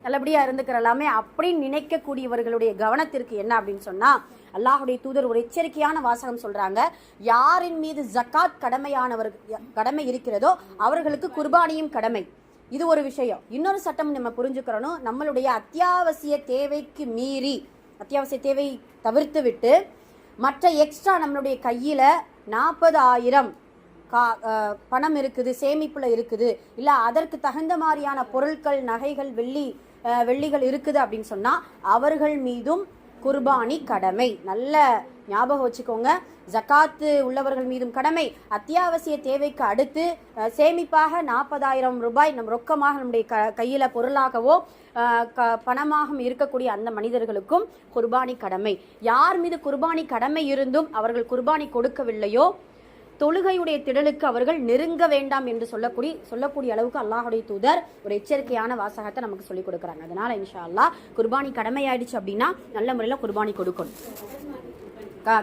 நல்லபடியா இருந்துக்கிறலாமே அப்படின்னு நினைக்கக்கூடியவர்களுடைய கவனத்திற்கு என்ன அப்படின்னு சொன்னா, அல்லாஹுடைய தூதர் ஒரு எச்சரிக்கையான வாசகம் சொல்றாங்க. யாரின் மீது ஜக்காத் கடமை இருக்கிறதோ அவர்களுக்கு குர்பானியும் கடமை. இது ஒரு விஷயம். இன்னொரு சட்டம் நம்ம புரிஞ்சுக்கிறணும், நம்மளுடைய அத்தியாவசிய தேவைக்கு மீறி, அத்தியாவசிய தேவை தவிர்த்து விட்டு மற்ற எக்ஸ்ட்ரா நம்மளுடைய கையில 40,000 பணம் இருக்குது, சேமிப்புல இருக்குது, இல்ல அதற்கு தகுந்த மாதிரியான பொருட்கள், நகைகள், வெள்ளிகள் இருக்குது அப்படின்னு சொன்னா அவர்கள் மீதும் குர்பானி கடமை. நல்ல ஞாபகம் வச்சுக்கோங்க. ஜக்காத்து உள்ளவர்கள் மீதும் கடமை. அத்தியாவசிய தேவைக்கு அடுத்து சேமிப்பாக 40,000 ரூபாய் நம் ரொக்கமாக நம்முடைய கையில பொருளாகவோ பணமாக இருக்கக்கூடிய அந்த மனிதர்களுக்கும் குர்பானி கடமை. யார் மீது குர்பானி கடமை இருந்தும் அவர்கள் குர்பானி கொடுக்கவில்லையோ தொழுகையுடைய திடலுக்கு அவர்கள் நெருங்க வேண்டாம் என்று சொல்லக்கூடிய அளவுக்கு அல்லாஹுடைய தூதர் ஒரு எச்சரிக்கையான வாசகத்தை நமக்கு சொல்லிக் கொடுக்குறாங்க. அதனால இன்ஷா அல்லாஹ் குர்பானி கடமை ஆயிடுச்சு அப்படின்னா நல்ல முறையில் குர்பானி கொடுக்கணும்.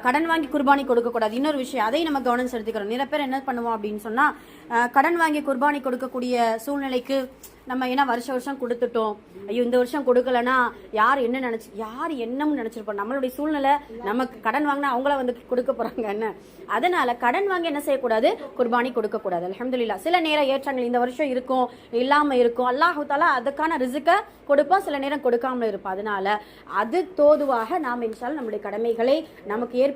கடன் வாங்கி குர்பானி கொடுக்க கூடாது. இன்னொரு விஷயம், அதையும் நம்ம கவனம் செலுத்திக்கிறோம். நிறைய பேர் என்ன பண்ணுவோம் அப்படின்னு சொன்னா, கடன் வாங்கி குர்பானி கொடுக்கக்கூடிய சூழ்நிலைக்கு நம்ம ஏன்னா வருஷம் கொடுத்துட்டோம், ஐயோ இந்த வருஷம் கொடுக்கலன்னா யார் என்னன்னு நினைச்சிருப்போம். நம்மளுடைய சூழ்நிலை, நமக்கு கடன் வாங்கினா அவங்கள வந்து கொடுக்க போறாங்க என்ன, அதனால கடன் வாங்கி என்ன செய்யக்கூடாது, குர்பானி கொடுக்க கூடாது. அல்ஹம்துலில்லாஹ். சில நேரம் ஏற்றங்கள் இந்த வருஷம் இருக்கும், இல்லாம இருக்கும், அல்லாஹு தஆலா அதுக்கான ரிஸ்க கொடுப்போம், சில நேரம் கொடுக்காமல இருப்போம். அதனால அது தோதுவாக நாம் இன்ஷா அல்லாஹ் நம்முடைய கடமைகளை நமக்கு